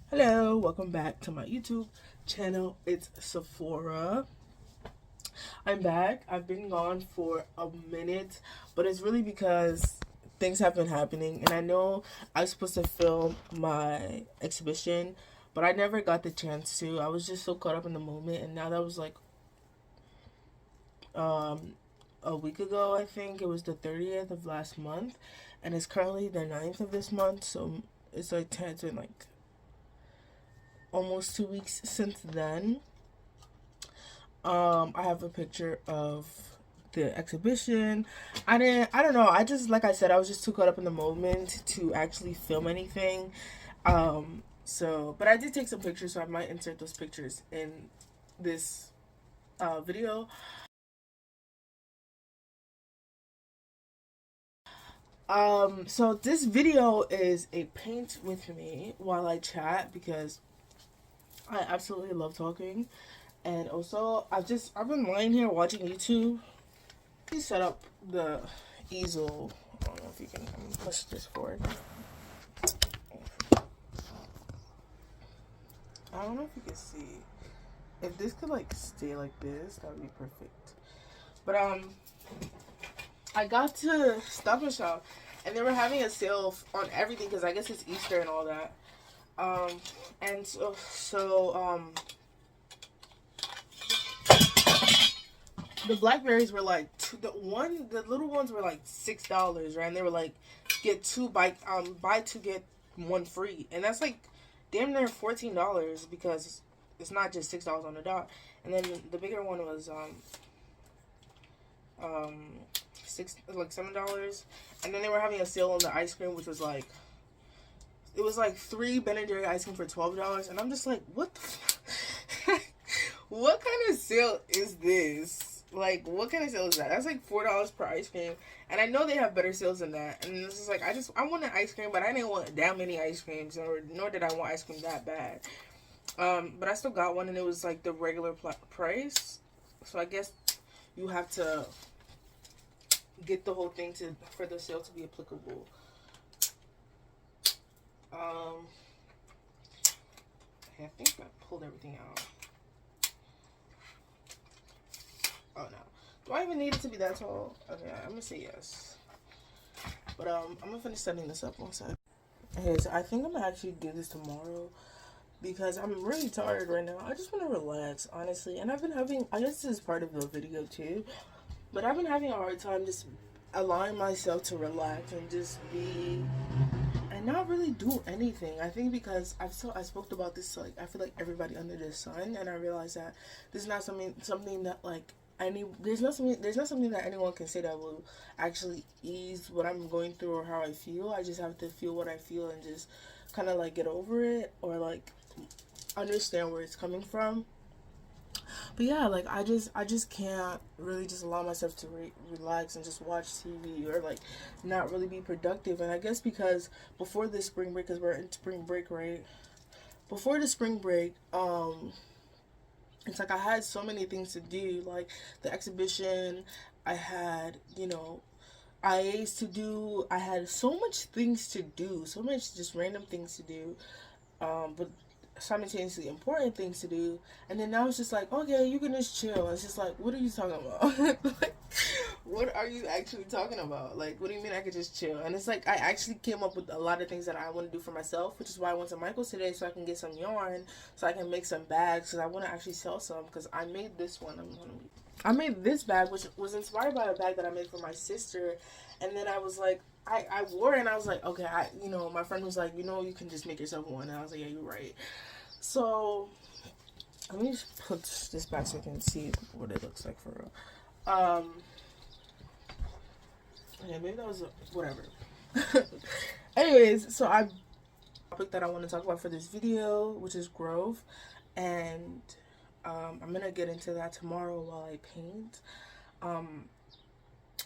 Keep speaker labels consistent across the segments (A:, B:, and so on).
A: Hello, welcome back to my YouTube channel. It's Safo-Orah. I'm back. I've been gone for a minute, but it's really because things have been happening, and I know I was supposed to film my exhibition, but I never got the chance to. I was just so caught up in the moment, and now that was like um a week ago. I think it was the 30th of last month, and it's currently the 9th of this month, so it's been like almost 2 weeks since then. I have a picture of the exhibition. I don't know. I just, like I said, I was just too caught up in the moment to actually film anything. But I did take some pictures, so I might insert those pictures in this video. So this video is a paint with me while I chat because I absolutely love talking. And also, I've been lying here watching YouTube. Please set up the easel. I don't know if you can push this forward. I don't know if you can see. If this could like stay like this, that would be perfect. But I got to Stop and Shop, and they were having a sale on everything because I guess it's Easter and all that. And the blackberries were like the little ones were like $6, right? And they were like buy two get one free, and that's like damn near $14 because it's not just $6 on the dot. And then the bigger one was $7, and then they were having a sale on the ice cream, which was like it was like 3 Ben and Jerry ice cream for $12, and I'm just like, what the what kind of sale is this? Like, what kind of sale is that? That's like $4 per ice cream, and I know they have better sales than that. And this is like, I wanted ice cream, but I didn't want that many ice creams, nor did I want ice cream that bad. But I still got one, and it was like the regular price. So I guess you have to get the whole thing for the sale to be applicable. I think I pulled everything out. Oh no. Do I even need it to be that tall? Okay, I'm gonna say yes. But I'm gonna finish setting this up one second. Okay, so I think I'm gonna actually do this tomorrow because I'm really tired right now. I just wanna relax, honestly. And I've been having, I guess this is part of the video too, but I've been having a hard time just allowing myself to relax and just be and not really do anything. I think because I spoke about this to, like, I feel like everybody under the sun, and I realized that this is not something that like there's not something that anyone can say that will actually ease what I'm going through or how I feel. I just have to feel what I feel and just kind of like get over it, or like understand where it's coming from. But yeah, like I just can't really just allow myself to relax and just watch TV or like not really be productive. And I guess because before this spring break, because we're in spring break, right? Before the spring break, it's like I had so many things to do, like the exhibition. I had, IAs to do. I had so much things to do, so much just random things to do. But simultaneously important things to do. And then now it's just like, okay, you can just chill. It's just like, what are you talking about? Like, what are you actually talking about? Like, what do you mean I could just chill? And it's like I actually came up with a lot of things that I want to do for myself, which is why I went to Michael's today so I can get some yarn, so I can make some bags, because I want to actually sell some. Because I made this one. I made this bag, which was inspired by a bag that I made for my sister. And then I was like, I wore it, and I was like, okay, my friend was like, you can just make yourself one. And I was like, yeah, you're right. So let me just put this back so you can see what it looks like for real. Yeah, maybe that was whatever. Anyways, so topic that I want to talk about for this video, which is growth, and I'm gonna get into that tomorrow while I paint.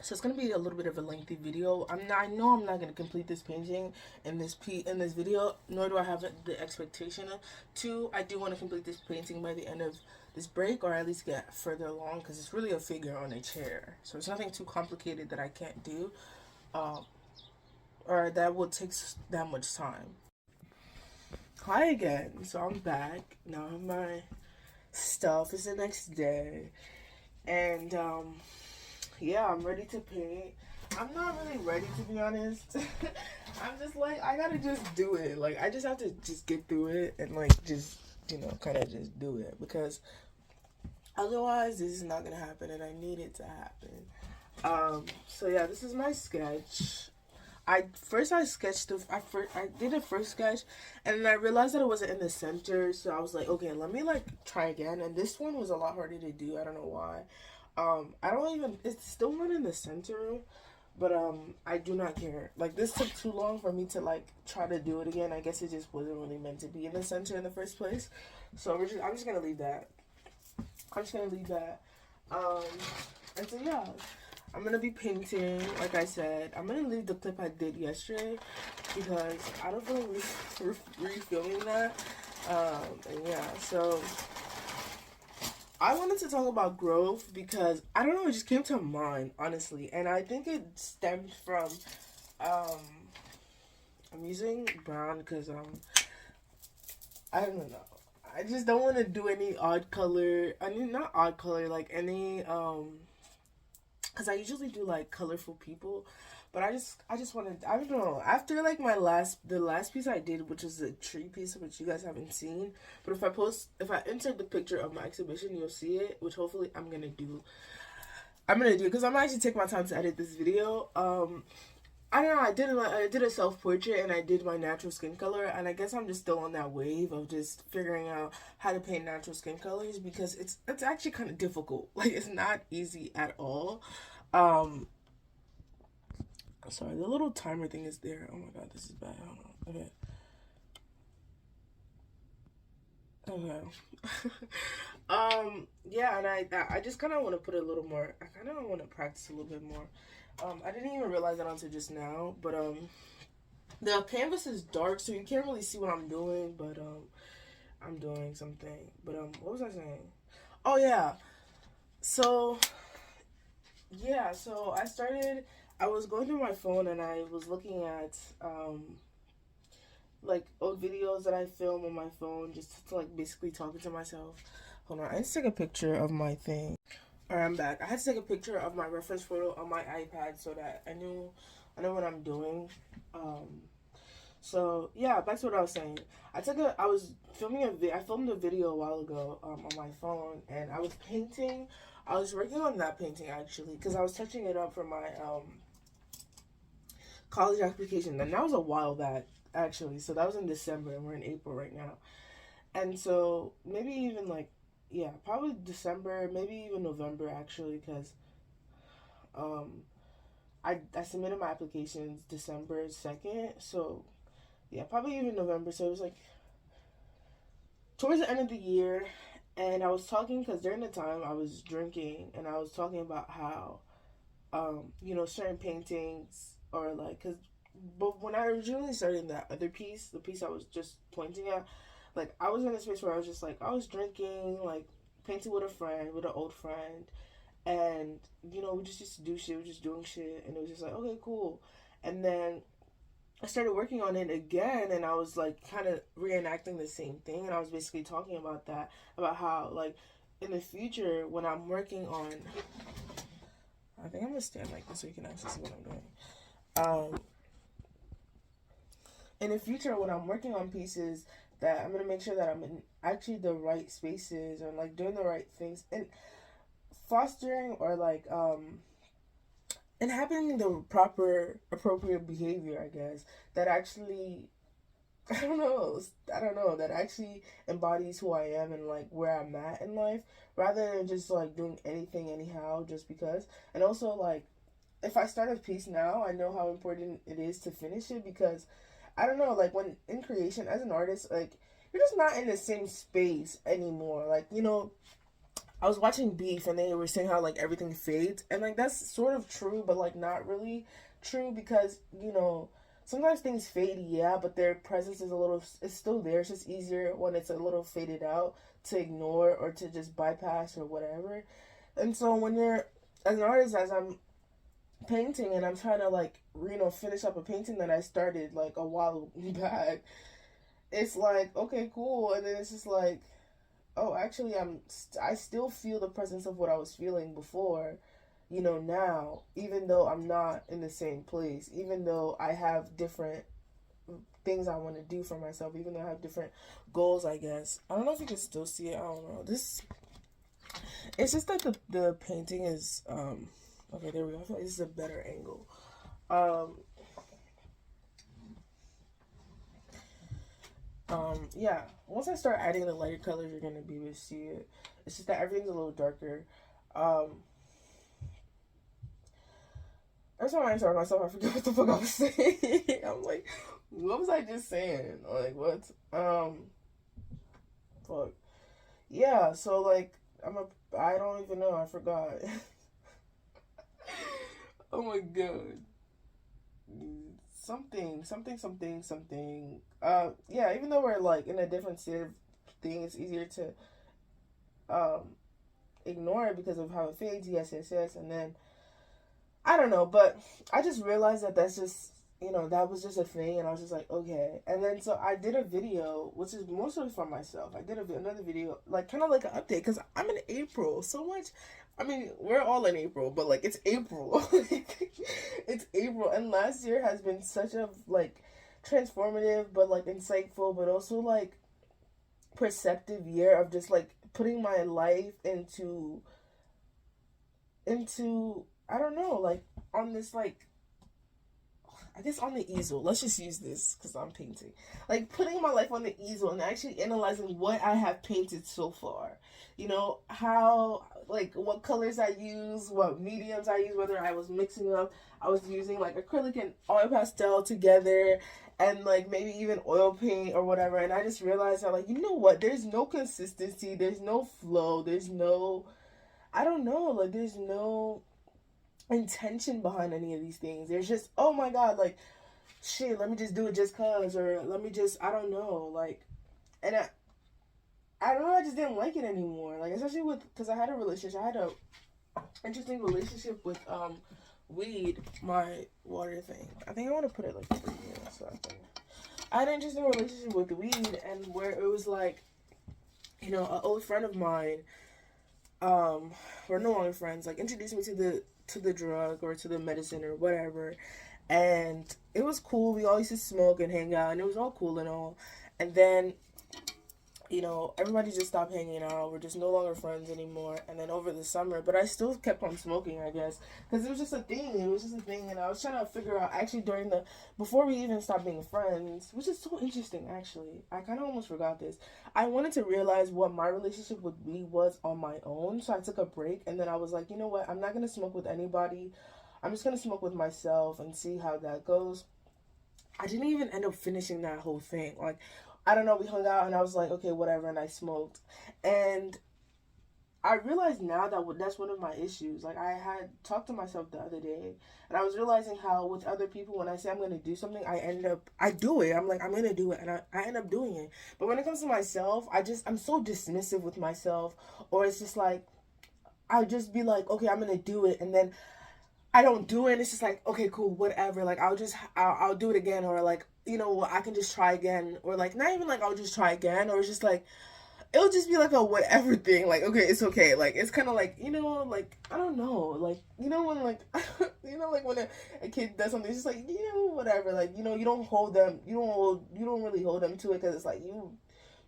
A: So it's gonna be a little bit of a lengthy video. I know I'm not gonna complete this painting in this video, nor do I have the expectation to. I do want to complete this painting by the end of this break, or at least get further along, because it's really a figure on a chair. So it's nothing too complicated that I can't do, or that will take that much time. hi again. So I'm back. Now I have my stuff. It's the next day. And yeah, I'm ready to paint. I'm not really ready, to be honest. I'm just like, I gotta just do it. Like, I just have to just get through it and like just, kind of just do it, because otherwise this is not gonna happen, and I need it to happen. So yeah, this is my sketch. I sketched I did a first sketch, and then I realized that it wasn't in the center, so I was like, okay, let me like try again. And this one was a lot harder to do. I don't know why. I don't even, it's still not in the center, but I do not care. Like, this took too long for me to like try to do it again. I guess it just wasn't really meant to be in the center in the first place. So I'm just gonna leave that. I'm just gonna leave that. Um, and so yeah, I'm gonna be painting. Like I said, I'm gonna leave the clip I did yesterday because I don't feel like refilming that. And yeah, so I wanted to talk about growth because I don't know, it just came to mind, honestly, and I think it stemmed from I'm using brown because I don't know. I just don't want to do any odd color. I mean, not odd color, like any because I usually do like colorful people, but I just wanted, I don't know, after like the last piece I did, which is the tree piece, which you guys haven't seen, but if I insert the picture of my exhibition, you'll see it, which hopefully I'm gonna do because I'm gonna actually take my time to edit this video. I don't know. I did a self portrait, and I did my natural skin color, and I guess I'm just still on that wave of just figuring out how to paint natural skin colors, because it's actually kind of difficult. Like, it's not easy at all. Um, Sorry, the little timer thing is there. Oh my god, this is bad. Hold on. Okay. Yeah, and I just kind of want to put a little more. I kind of want to practice a little bit more. I didn't even realize that until just now, but the canvas is dark, so you can't really see what I'm doing, but I'm doing something. But what was I saying? Oh yeah. So yeah, so I was going through my phone, and I was looking at like old videos that I film on my phone, just to like basically talking to myself. Hold on, I just take a picture of my thing. Alright, I'm back. I had to take a picture of my reference photo on my iPad so that I know what I'm doing. So yeah, back to what I was saying. I was filming I filmed a video a while ago on my phone, and I was painting. I was working on that painting actually, because I was touching it up for my college application, and that was a while back actually. So that was in December, and we're in April right now. And so maybe even like, yeah, probably December, maybe even November actually, because um I submitted my applications December 2nd. So yeah, probably even November. So it was like towards the end of the year. And I was talking, because during the time I was drinking, and I was talking about how certain paintings, or like, but when I originally started that other piece, the piece I was just pointing at, like, I was in a space where I was just like, I was drinking, like, painting with an old friend, and, we just used to do shit, we were just doing shit, and it was just like, okay, cool. And then I started working on it again, and I was, like, kind of reenacting the same thing, and I was basically talking about that, about how, like, in the future, when I'm working on, I think I'm gonna stand like this so you can actually see what I'm doing. In the future, when I'm working on pieces, that I'm gonna make sure that I'm in actually the right spaces, or like doing the right things, and fostering, or like and having the proper appropriate behavior, I guess, that actually that actually embodies who I am, and like where I'm at in life, rather than just like doing anything anyhow just because. And also, like, if I start a piece now, I know how important it is to finish it, because I don't know, like, when in creation as an artist, like, you're just not in the same space anymore. Like, I was watching Beef, and they were saying how like everything fades, and like that's sort of true, but like not really true, because sometimes things fade, yeah, but their presence it's still there. It's just easier when it's a little faded out to ignore, or to just bypass, or whatever. And so when you're, as an artist, as I'm painting, and I'm trying to like finish up a painting that I started like a while back, it's like, okay, cool. And then it's just like, oh, actually, I still feel the presence of what I was feeling before, now, even though I'm not in the same place, even though I have different things I want to do for myself, even though I have different goals, I guess. I don't know if you can still see it. I don't know. It's just that the painting is, okay, there we go. I feel like this is a better angle. Um, yeah, once I start adding the lighter colors, you're gonna be able to see it. It's just that everything's a little darker. Um, every time I interrupt myself, I forget what the fuck I was saying. I'm like, what was I just saying? Like, what? Fuck. Yeah, so, like, I don't even know, I forgot. Oh my god. Something. Yeah, even though we're, like, in a different state of thing, it's easier to, um, ignore it because of how it fades. Yes. And then I don't know, but I just realized that that's just, that was just a thing, and I was just like, okay. And then so I did a video, which is mostly for myself. I did another video, like kind of like an update, because I'm in April. So much. I mean, we're all in April, but like it's April. It's April, and last year has been such a like transformative, but like insightful, but also like perceptive year of just like putting my life into I don't know, like on this like I guess on the easel. Let's just use this because I'm painting. Like putting my life on the easel and actually analyzing what I have painted so far. How like what colors I use, what mediums I use, whether I was mixing up, I was using like acrylic and oil pastel together, and like maybe even oil paint or whatever. And I just realized that like, you know what, there's no consistency, there's no flow, there's no I don't know, like there's no intention behind any of these things. There's just, oh my god, like shit, let me just do it just cause, or let me just, I don't know, like, and I don't know, I just didn't like it anymore. Like especially with, because I had a interesting relationship with weed, my water thing. I think I want to put it like over here so I had an interesting relationship with weed, and where it was like, an old friend of mine, we're no longer friends, like introduced me to the drug or to the medicine or whatever, and it was cool. We all used to smoke and hang out, and it was all cool and all. And then everybody just stopped hanging out. We're just no longer friends anymore. And then over the summer, but I still kept on smoking, I guess, because it was just a thing. And I was trying to figure out, actually, before we even stopped being friends, which is so interesting, actually. I kind of almost forgot this. I wanted to realize what my relationship with weed was on my own, so I took a break, and then I was like, you know what? I'm not going to smoke with anybody. I'm just going to smoke with myself and see how that goes. I didn't even end up finishing that whole thing. Like, I don't know, we hung out and I was like, okay, whatever, and I smoked. And I realize now that that's one of my issues. Like, I had talked to myself the other day, and I was realizing how with other people, when I say I'm going to do something, I do it. I'm like, I'm going to do it, and I end up doing it. But when it comes to myself, I'm so dismissive with myself, or it's just like, I'll just be like, okay, I'm going to do it, and then I don't do it, and it's just like, okay, cool, whatever. Like, I'll do it again, or like, I can just try again, or like, not even like I'll just try again, or it's just like, it'll just be like a whatever thing. Like, okay, it's okay. Like, it's kind of like, like, I don't know. Like, when like, like when a kid does something, it's just like, whatever. Like, you don't hold them, you don't really hold them to it, because it's like,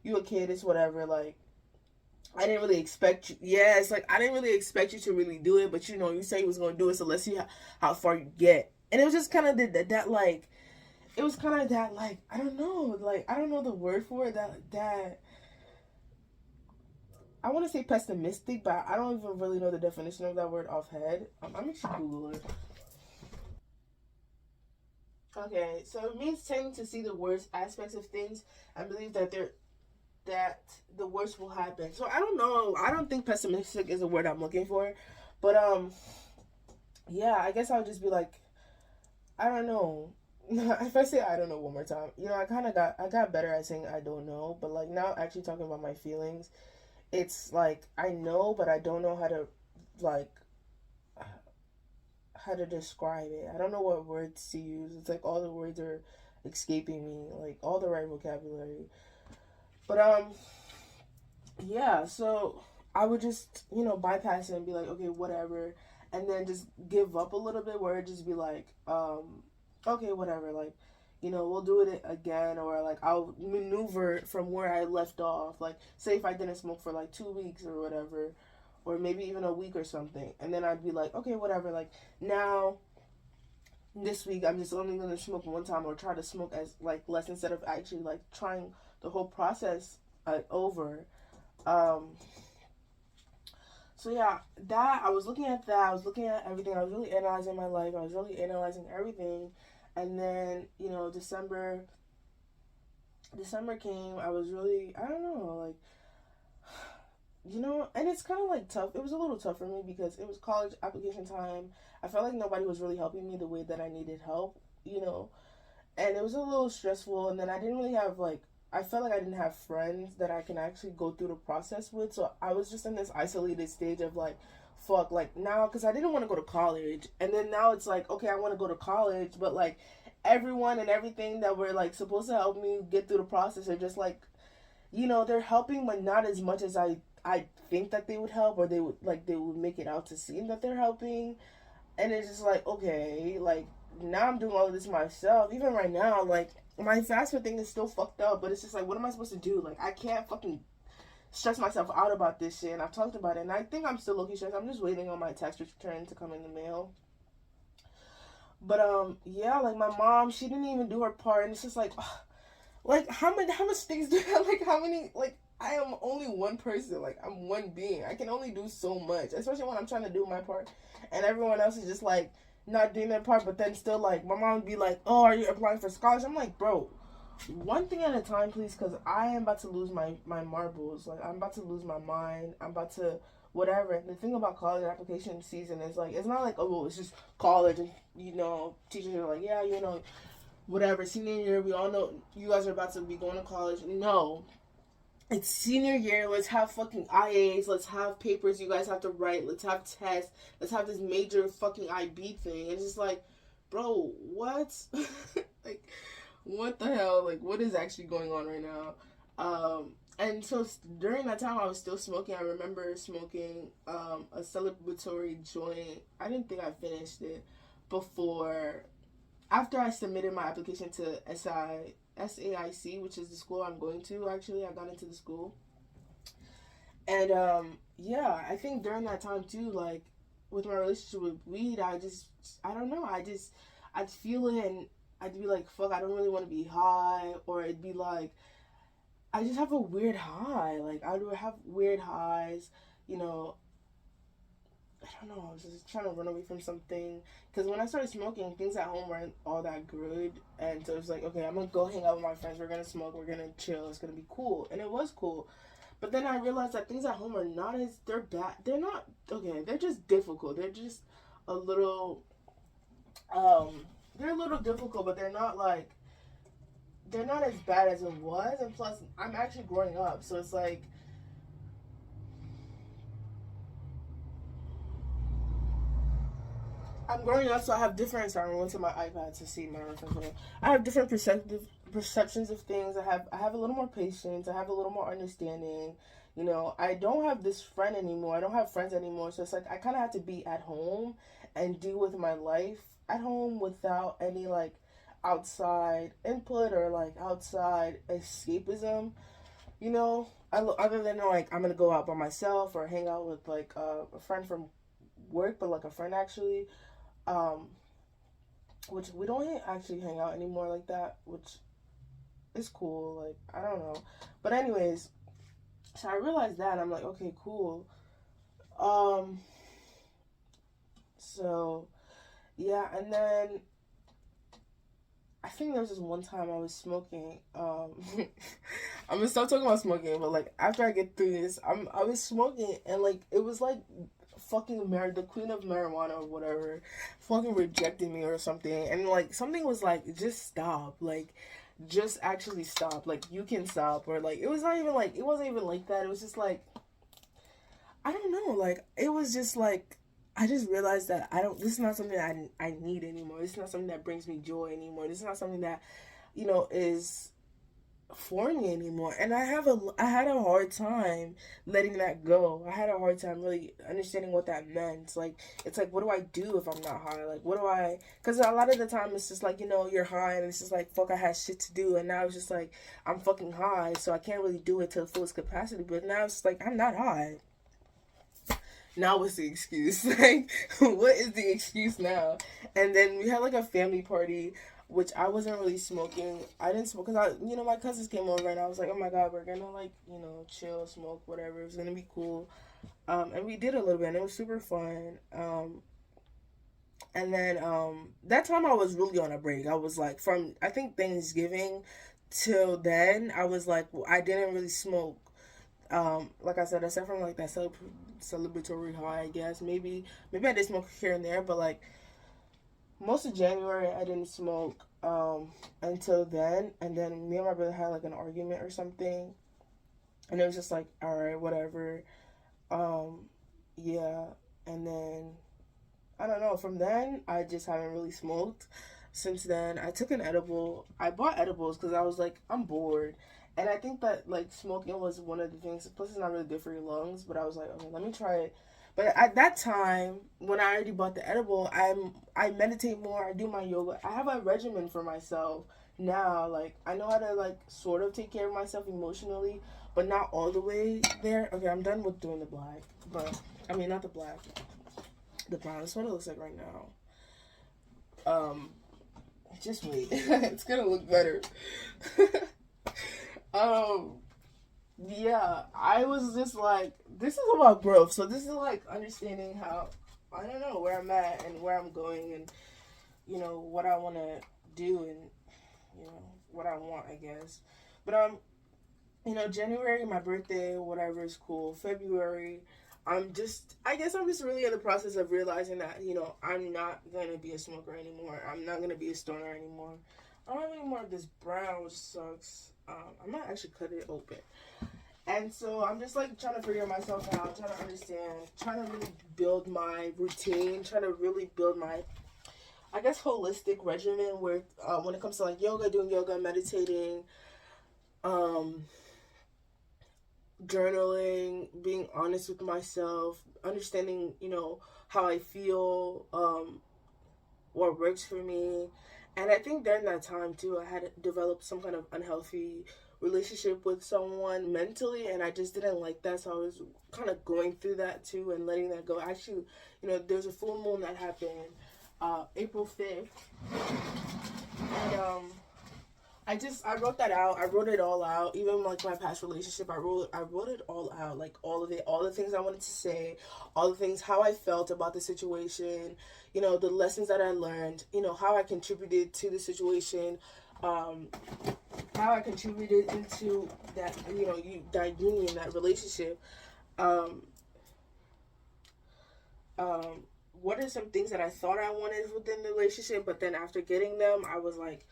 A: you a kid, it's whatever. Like, I didn't really expect you. Yeah, it's like I didn't really expect you to really do it, but you say you was gonna do it, so let's see how far you get. And it was just kind of that like, it was kind of that like, I don't know, like I don't know the word for it, that I want to say pessimistic, but I don't even really know the definition of that word offhand. I'm actually Google it. Okay, so it means tending to see the worst aspects of things and believe that the worst will happen. So I don't know. I don't think pessimistic is a word I'm looking for, but yeah. I guess I'll just be like, I don't know. If I say I don't know one more time, I got better at saying I don't know, but like now actually talking about my feelings, it's like I know, but I don't know like how to describe it. I don't know what words to use. It's like all the words are escaping me, like all the right vocabulary. But yeah, so I would just, bypass it and be like, okay, whatever, and then just give up a little bit, where it just be like, okay, whatever, like, we'll do it again, or like I'll maneuver from where I left off. Like, say if I didn't smoke for like 2 weeks or whatever, or maybe even a week or something, and then I'd be like, okay, whatever, like now this week I'm just only gonna smoke one time, or try to smoke as like less, instead of actually like trying the whole process over. Um, so yeah, that I was looking at that. I was looking at everything. I was really analyzing my life. I was really analyzing everything, and then December came. I was really, I don't know, like, and it's kind of like tough. It was a little tough for me because it was college application time. I felt like nobody was really helping me the way that I needed help, and it was a little stressful. And then I didn't really have like, I felt like I didn't have friends that I can actually go through the process with. So I was just in this isolated stage of like, fuck, like now, because I didn't want to go to college, and then now it's like, okay, I want to go to college, but like everyone and everything that were like supposed to help me get through the process are just like, they're helping, but not as much as I think that they would help, or they would make it out to seem that they're helping. And it's just like, okay, like now I'm doing all of this myself. Even right now, like my fast food thing is still fucked up, but it's just like, what am I supposed to do? Like, I can't fucking stress myself out about this shit. And I've talked about it, and I think I'm still looking stressed. I'm just waiting on my tax return to come in the mail. But yeah, like my mom, she didn't even do her part, and it's just like, like how much things do I, like, how many, like, I am only one person, like I'm one being. I can only do so much, especially when I'm trying to do my part, and everyone else is just like not doing their part. But then still, like, my mom would be like, "Oh, are you applying for scholarship?" I'm like, bro, one thing at a time, please, because I am about to lose my marbles. Like, I'm about to lose my mind. I'm about to whatever. The thing about college application season is like, it's not like, oh, well, it's just college, and teachers are like, yeah, whatever, senior year, we all know you guys are about to be going to college. No, it's senior year. Let's have fucking IAs. Let's have papers you guys have to write. Let's have tests. Let's have this major fucking IB thing. It's just like, bro, what? Like, what the hell? Like, what is actually going on right now? And so during that time, I was still smoking. I remember smoking a celebratory joint. I didn't think I finished it before, after I submitted my application to SAIC, which is the school I'm going to. Actually, I got into the school, and yeah, I think during that time too, like with my relationship with weed, I don't know, I'd feel it, and I'd be like, fuck, I don't really want to be high, or it'd be like, I just have a weird high. Like, I would have weird highs, you know. I don't know. I was just trying to run away from something. Because when I started smoking, things at home weren't all that good. And so it was like, okay, I'm going to go hang out with my friends. We're going to smoke. We're going to chill. It's going to be cool. And it was cool. But then I realized that things at home are not as, they're bad. They're not, okay, they're just difficult. They're just a little, they're a little difficult, but they're not like, they're not as bad as it was. And plus, I'm actually growing up. So it's like, I'm growing up, so I have different. Sorry, I went to my iPad to see my reference. I have different perceptions of things. I have a little more patience. I have a little more understanding. I don't have this friend anymore. I don't have friends anymore. So it's like I kind of have to be at home and deal with my life at home without any like outside input or like outside escapism. Other than like I'm gonna go out by myself or hang out with like a friend from work, but like a friend actually. Um, which we don't actually hang out anymore like that, which is cool. Like, I don't know. But anyways, so I realized that, and I'm like, okay, cool. Um, so yeah, and then I think there was this one time I was smoking. I'm gonna stop talking about smoking, but like after I get through this, I was smoking, and like it was like fucking the queen of marijuana or whatever fucking rejected me or something, and like something was like, just stop, like just actually stop, like you can stop, or like it wasn't even like that. It was just like, I don't know, like it was just like, I just realized that this is not something that I need anymore. This is not something that brings me joy anymore. This is not something that is for me anymore. And I had a hard time letting that go. I had a hard time really understanding what that meant. Like, it's like, what do I do if I'm not high? Like, what do I, because a lot of the time it's just like, you're high and it's just like, fuck, I had shit to do, and now it's just like, I'm fucking high, so I can't really do it to the fullest capacity. But now it's like, I'm not high. Now what's the excuse? Like, what is the excuse now? And then we had like a family party, which I wasn't really smoking. I didn't smoke because my cousins came over and I was like, oh my god, we're gonna like, chill, smoke, whatever. It was gonna be cool. And we did a little bit, and it was super fun. And then that time I was really on a break. I was like, from I think Thanksgiving till then, I was like, I didn't really smoke. Like I said, aside from like that celebratory high, I guess maybe I did smoke here and there, but like most of January I didn't smoke until then. And then me and my brother had like an argument or something, and it was just like, all right, whatever. Yeah. And then I don't know, from then I just haven't really smoked since then. I took an edible. I bought edibles because I was like, I'm bored. And I think that like smoking was one of the things. Plus, it's not really good for your lungs. But I was like, okay, let me try it. But at that time, when I already bought the edible, I meditate more. I do my yoga. I have a regimen for myself now. Like, I know how to like sort of take care of myself emotionally, but not all the way there. Okay, I'm done with doing the black, but I mean not the black, the brown. That's what it looks like right now. Just wait. It's gonna look better. um yeah, I was just like, this is about growth. So this is like understanding how, I don't know, where I'm at and where I'm going, and what I want to do, and what I want, I guess. But January, my birthday, whatever is cool. February, I guess I'm just really in the process of realizing that, I'm not going to be a smoker anymore. I'm not going to be a stoner anymore. I don't have any more of this brown, which sucks. I might actually cut it open. And so I'm just like trying to figure myself out, trying to understand, trying to really build my routine, trying to really build my, I guess, holistic regimen where when it comes to like yoga, doing yoga, meditating, journaling, being honest with myself, understanding, how I feel, what works for me. And I think during that time too, I had developed some kind of unhealthy relationship with someone mentally, and I just didn't like that. So I was kind of going through that too and letting that go. Actually, there's a full moon that happened April 5th. And I wrote that out. I wrote it all out. Even like my past relationship, I wrote it all out. Like all of it, all the things I wanted to say, all the things, how I felt about the situation, the lessons that I learned, how I contributed to the situation, how I contributed into that, that union, that relationship. Um, what are some things that I thought I wanted within the relationship, but then after getting them, I was like,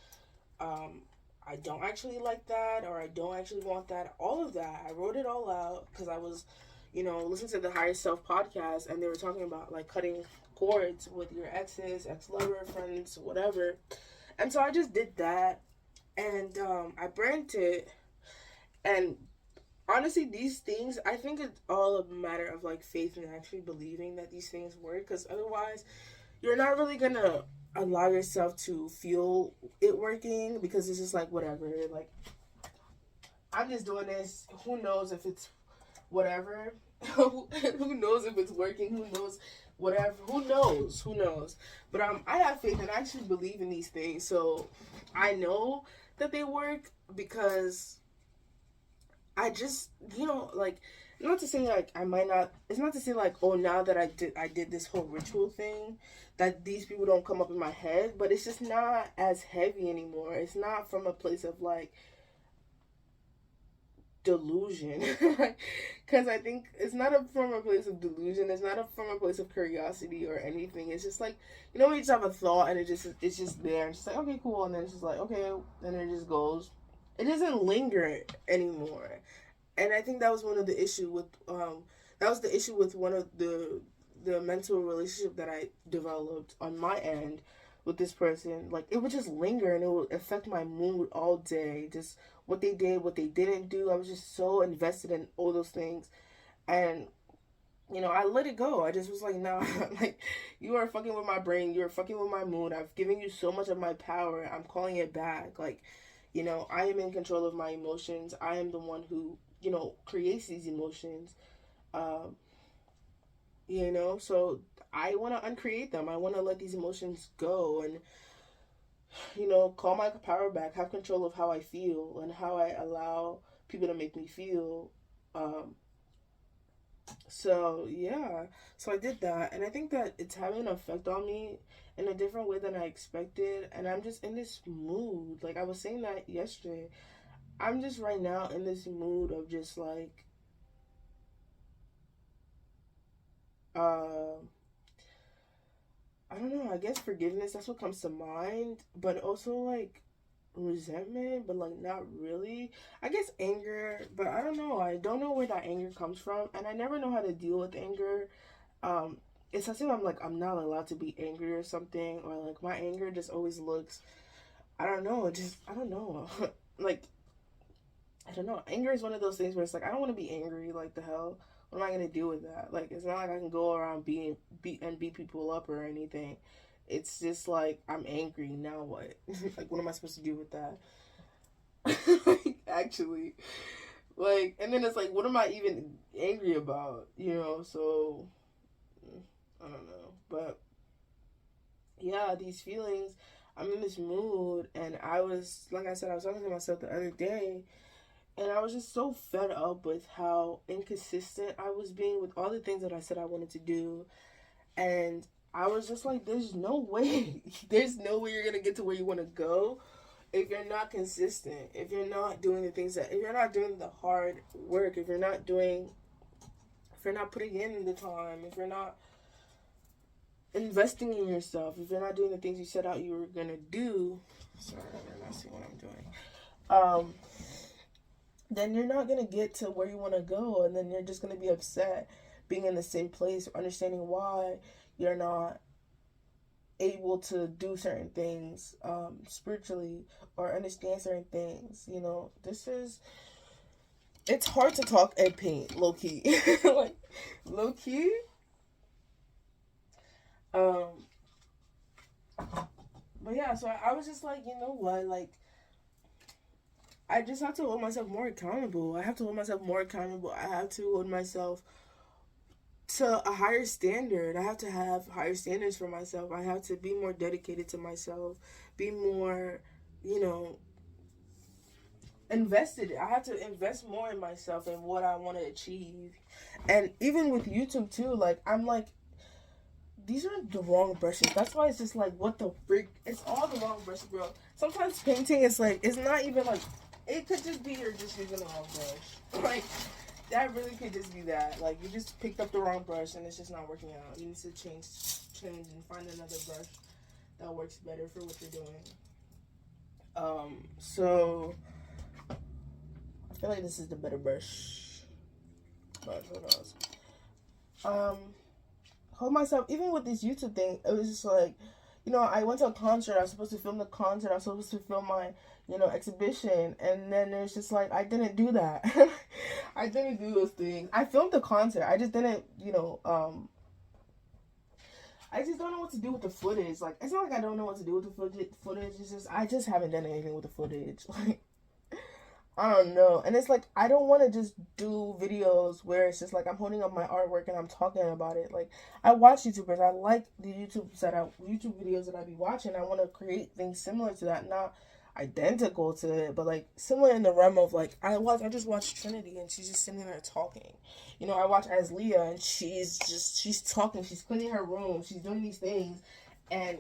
A: I don't actually like that, or I don't actually want that. All of that, I wrote it all out because I was, listening to the Higher Self podcast, and they were talking about like cutting cords with your exes, ex-lover, friends, whatever. And so I just did that, and I burnt it. And honestly, these things, I think it's all a matter of like faith and actually believing that these things work, because otherwise you're not really gonna allow yourself to feel it working, because it's just like, whatever, like, I'm just doing this, who knows if it's whatever. Who knows if it's working, who knows, whatever, who knows. But I have faith and I actually believe in these things, so I know that they work, because I just, like, not to say like I might not, it's not to say like, oh, now that I did this whole ritual thing, that these people don't come up in my head, but it's just not as heavy anymore. It's not from a place of like delusion, because I think it's not from a place of delusion, it's not from a place of curiosity or anything. It's just like, we just have a thought and it's just there, and it's like, okay, cool, and then it's just like, okay, and it just goes. It doesn't linger anymore. And I think that was one of the issue with that was the issue with one of the mental relationship that I developed on my end, with this person, like it would just linger and it would affect my mood all day. Just what they did, what they didn't do. I was just so invested in all those things. And I let it go. I just was like, nah, like, you are fucking with my brain. You're fucking with my mood. I've given you so much of my power. I'm calling it back. Like, I am in control of my emotions. I am the one who, creates these emotions. Um, so I want to uncreate them. I want to let these emotions go and, call my power back, have control of how I feel and how I allow people to make me feel. Um, So yeah, so I did that, and I think that it's having an effect on me in a different way than I expected. And I'm just in this mood. Like I was saying that yesterday, I'm just right now in this mood of just like, uh, I don't know. I guess forgiveness. That's what comes to mind, but also like resentment, but like not really. I guess anger, but I don't know. I don't know where that anger comes from, and I never know how to deal with anger. um it's as if I'm not allowed to be angry or something, or like my anger just always looks, I don't know, I don't know. Like, I don't know, anger is one of those things where it's like I don't want to be angry. Like, the hell, what am I gonna do with that? Like, it's not like I can go around beat people up or anything. It's just like, I'm angry, now what? Like, what am I supposed to do with that? Like, actually, like, and then it's like, what am I even angry about, so I don't know. But yeah, these feelings, I'm in this mood, and I was, like I said, I was talking to myself the other day, and I was just so fed up with how inconsistent I was being with all the things that I said I wanted to do. And I was just like, there's no way, there's no way you're gonna get to where you want to go if you're not consistent, if you're not doing the things if you're not doing the hard work, if you're not putting in the time, if you're not investing in yourself, if you're not doing the things you set out you were gonna do. Sorry, I'm not seeing what I'm doing. Then you're not gonna get to where you want to go, and then you're just gonna be upset being in the same place, understanding why you're not able to do certain things spiritually, or understand certain things. It's hard to talk and paint, low key. Like, low key. Um, but yeah, so I was just like, you know what, like, I just have to hold myself more accountable. I have to hold myself more accountable. I have to hold myself to a higher standard. I have to have higher standards for myself. I have to be more dedicated to myself, be more, you know, invested. I have to invest more in myself and what I want to achieve. And even with YouTube too, like, I'm like, these are the wrong brushes. That's why it's just like, what the freak? It's all the wrong brushes, bro. Sometimes painting is like, it's not even like, it could just be you're just using the wrong brush. Like, that really could just be that. Like, you just picked up the wrong brush and it's just not working out. You need to change and find another brush that works better for what you're doing. So I feel like this is the better brush. But who knows? Hold myself, even with this YouTube thing, it was just like, I went to a concert. I was supposed to film the concert. I was supposed to film my, exhibition. And then it's just like, I didn't do that. I didn't do those things. I filmed the concert. I just didn't, I just don't know what to do with the footage. Like, it's not like I don't know what to do with the footage. It's just, I just haven't done anything with the footage. Like, I don't know. And it's like, I don't want to just do videos where it's just like I'm holding up my artwork and I'm talking about it. Like, I watch YouTubers. I like the YouTube videos that I be watching. I want to create things similar to that, not identical to it, but like similar in the realm of like, I just watched Trinity and she's just sitting there talking. I watch as Leah and she's talking, she's cleaning her room, she's doing these things. And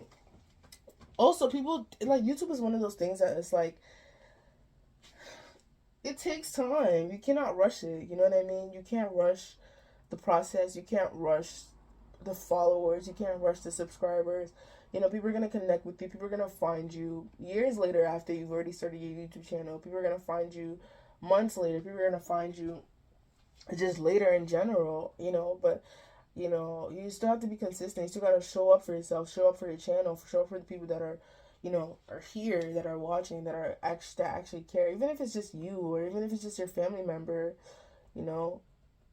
A: also, people, like, YouTube is one of those things that it's like, it takes time. You cannot rush it. You know what I mean? You can't rush the process. You can't rush the followers. You can't rush the subscribers. People are going to connect with you. People are going to find you years later after you've already started your YouTube channel. People are going to find you months later. People are going to find you just later in general, but You know, you still have to be consistent. You still gotta show up for yourself, show up for your channel, show up for the people that are, are here, that are watching, that actually care. Even if it's just you, or even if it's just your family member, you know.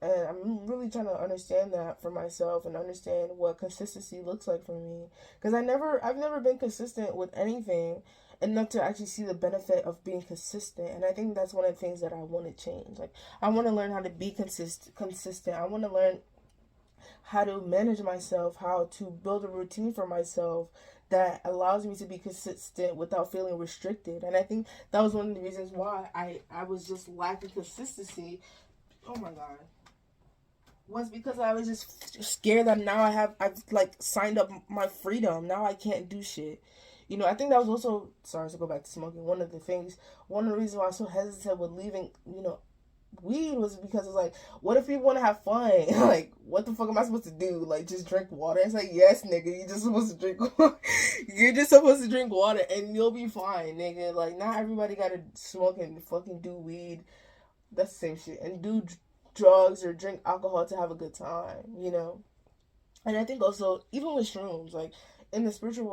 A: And I'm really trying to understand that for myself and understand what consistency looks like for me. Because I've never been consistent with anything enough to actually see the benefit of being consistent. And I think that's one of the things that I want to change. Like, I want to learn how to be consistent. I want to learn how to manage myself, how to build a routine for myself that allows me to be consistent without feeling restricted. And I think that was one of the reasons why I was just lacking consistency. Oh my God. Was because I was just scared that now I've like signed up my freedom. Now I can't do shit. I think that was also, sorry to go back to smoking. One of the reasons why I was so hesitant with leaving, weed was because it's like, what if people want to have fun? Like, what the fuck am I supposed to do? Like, just drink water? It's like, yes, nigga, you're just supposed to drink water. You're just supposed to drink water and you'll be fine, nigga. Like, not everybody gotta smoke and fucking do weed. That's the same shit. And do drugs or drink alcohol to have a good time. And I think also, even with shrooms, like, in the spiritual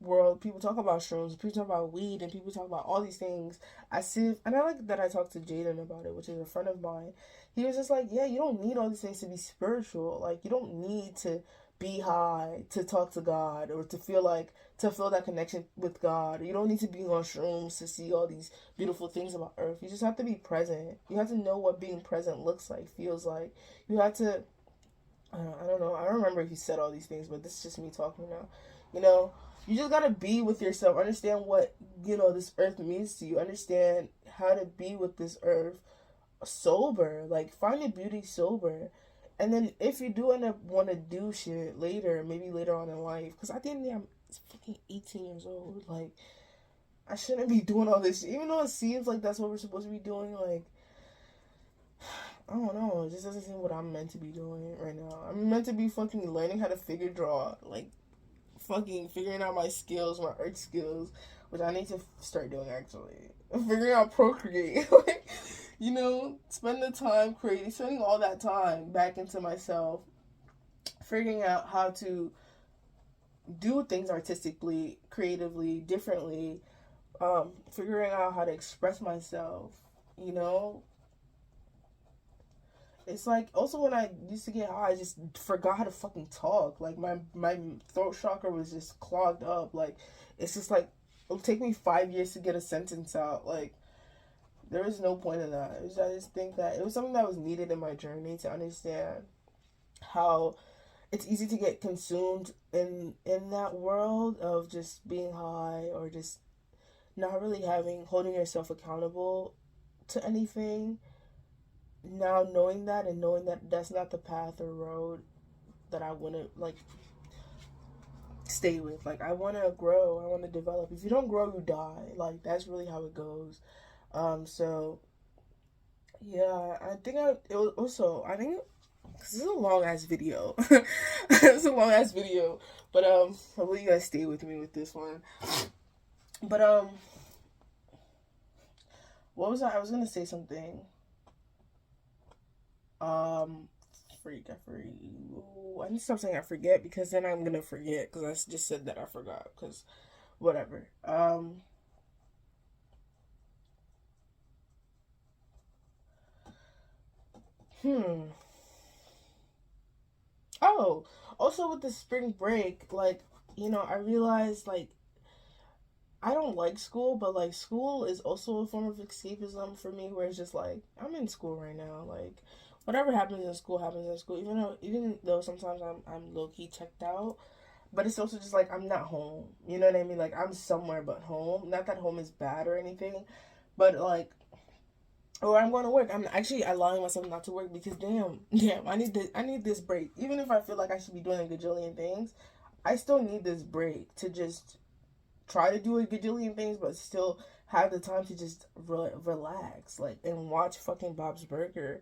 A: world, people talk about shrooms, people talk about weed, and people talk about all these things. And I like that I talked to Jaden about it, which is a friend of mine. He was just like, yeah, you don't need all these things to be spiritual. Like, you don't need to be high to talk to God or to feel that connection with God. You don't need to be on shrooms to see all these beautiful things about earth. You just have to be present. You have to know what being present looks like, feels like. You have to, I don't know. I don't remember if he said all these things, but this is just me talking now. You just gotta be with yourself. Understand what, this earth means to you. Understand how to be with this earth sober. Like, find your beauty sober. And then if you do end up want to do shit later, maybe later on in life, because at the end of the day, I'm fucking 18 years old. Like, I shouldn't be doing all this shit. Even though it seems like that's what we're supposed to be doing, like, I don't know. It just doesn't seem what I'm meant to be doing right now. I'm meant to be fucking learning how to figure draw. Like, fucking figuring out my skills, my art skills, which I need to start doing actually. Figuring out Procreate. Like, spend the time creating, spending all that time back into myself, figuring out how to do things artistically, creatively, differently, figuring out how to express myself, It's like, also when I used to get high, I just forgot how to fucking talk. Like, my throat chakra was just clogged up. Like, it's just like, it'll take me 5 years to get a sentence out. Like, there is no point in that. I just think that it was something that was needed in my journey to understand how it's easy to get consumed in that world of just being high or just not really holding yourself accountable to anything. Now knowing that and knowing that that's not the path or road that I want to like stay with. Like, I want to grow, I want to develop. If you don't grow, you die. Like, that's really how it goes. So yeah, I think it was also, I think, cause this is a long ass video. It's a long ass video, but hopefully you guys stay with me with this one. But what was I was gonna say something. Freak, I forget. I need to stop saying I forget, because then I'm gonna forget, because I just said that I forgot, because whatever. Oh, also with the spring break, like, I realized, like, I don't like school, but like, school is also a form of escapism for me, where it's just like, I'm in school right now. Like, whatever happens in school happens in school. Even though sometimes I'm low key checked out, but it's also just like, I'm not home. You know what I mean? Like, I'm somewhere but home. Not that home is bad or anything, but like, or I'm going to work. I'm actually allowing myself not to work because damn, I need this break. Even if I feel like I should be doing a gajillion things, I still need this break to just try to do a gajillion things, but still have the time to just relax, like, and watch fucking Bob's Burger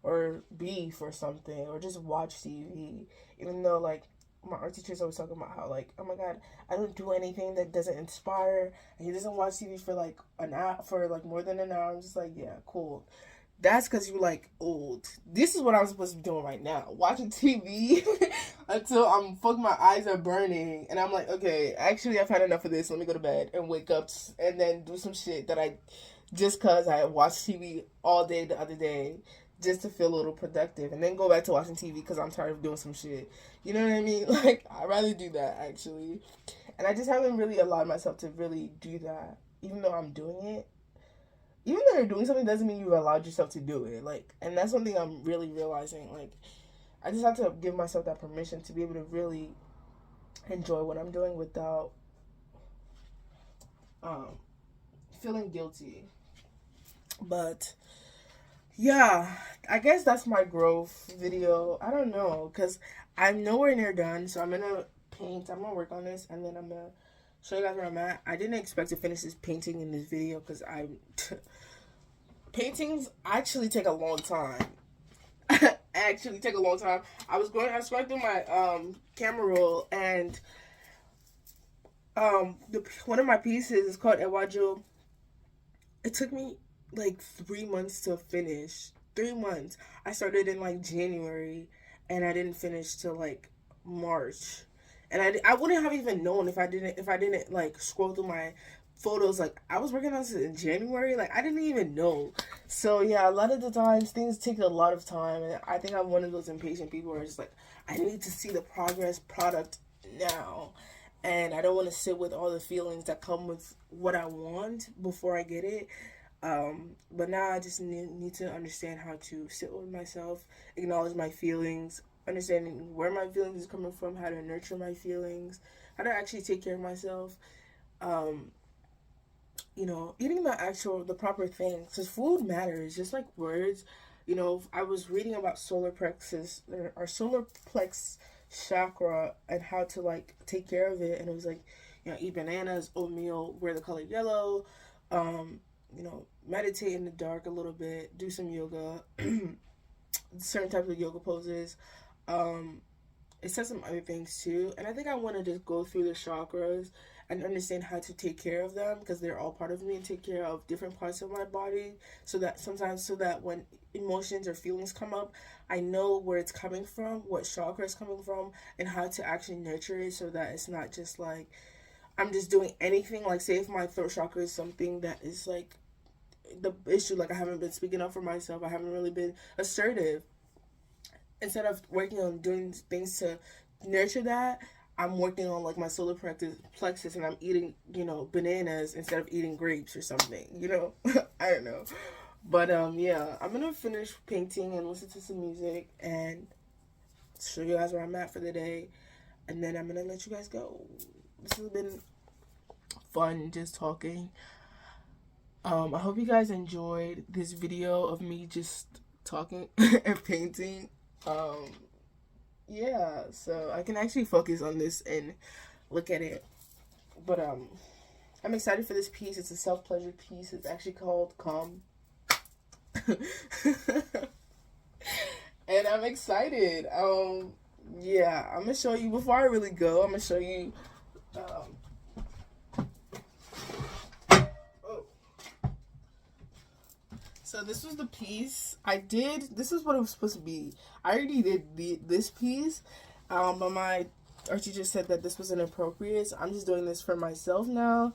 A: or Beef or something, or just watch TV. Even though, like, my art teacher's always talking about how, like, oh my god, I don't do anything that doesn't inspire, and he doesn't watch TV for like an hour, for like more than an hour. I'm just like, yeah, cool. that's because you're like old. This is what I'm supposed to be doing right now, watching TV until my eyes are burning, and I'm like, okay, actually I've had enough of this. Let me go to bed and wake up and then do some shit that I just cause I watched TV all day the other day just to feel a little productive, and then go back to watching TV because I'm tired of doing some shit. You know what I mean? Like, I'd rather do that actually, and I just haven't really allowed myself to really do that, even though I'm doing it. Even though you're doing something doesn't mean you've allowed yourself to do it. Like, and that's something I'm really realizing. Like, I just have to give myself that permission to be able to really enjoy what I'm doing without feeling guilty. But yeah, I guess that's my growth video. I don't know, because I'm nowhere near done, so I'm gonna paint. I'm gonna work on this, and then I'm gonna show you guys where I'm at. I didn't expect to finish this painting in this video because paintings actually take a long time. Actually take a long time. I was going through my camera roll, and one of my pieces is called Ewajo. It took me like 3 months to finish. 3 months. I started in like January, and I didn't finish till like March. And I wouldn't have even known if I didn't like scroll through my photos. Like, I was working on this in January. Like, I didn't even know. So yeah, a lot of the times things take a lot of time, and I think I'm one of those impatient people where it's like, I need to see the product now, and I don't want to sit with all the feelings that come with what I want before I get it. But now I just need to understand how to sit with myself, acknowledge my feelings, understanding where my feelings is coming from, how to nurture my feelings, how to actually take care of myself. You know, eating the proper things, because food matters, just like words. You know, I was reading about solar plexus, or solar plex chakra, and how to like take care of it, and it was like, you know, eat bananas, oatmeal, wear the color yellow, you know, meditate in the dark a little bit, do some yoga, certain types of yoga poses. It says some other things too, and I think I want to just go through the chakras and understand how to take care of them, because they're all part of me, and take care of different parts of my body, so that when emotions or feelings come up, I know where it's coming from, what chakra is coming from, and how to actually nurture it, so that it's not just like I'm just doing anything. Like, say if my throat chakra is something that is like the issue, like I haven't been speaking up for myself, I haven't really been assertive. Instead of working on doing things to nurture that, I'm working on like my solar plexus, and I'm eating, you know, bananas instead of eating grapes or something, you know. I don't know. But yeah, I'm gonna finish painting and listen to some music and show you guys where I'm at for the day, and then I'm gonna let you guys go. This has been fun just talking. I hope you guys enjoyed this video of me just talking and painting. Yeah, so I can actually focus on this and look at it. But I'm excited for this piece. It's a self-pleasure piece. It's actually called Calm. And I'm excited. Yeah, I'm gonna show you, before I really go, I'm gonna show you so this was the piece I did. This is what it was supposed to be. I already did this piece, but my art teacher said that this was inappropriate, so I'm just doing this for myself now,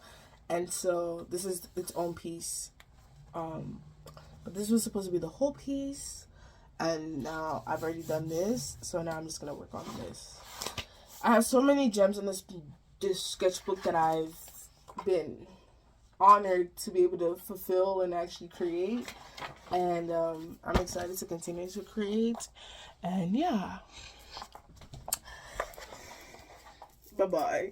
A: and so this is its own piece. But this was supposed to be the whole piece, and now I've already done this, so now I'm just gonna work on this. I have so many gems in this sketchbook that I've been honored to be able to fulfill and actually create, and I'm excited to continue to create. And yeah, bye bye.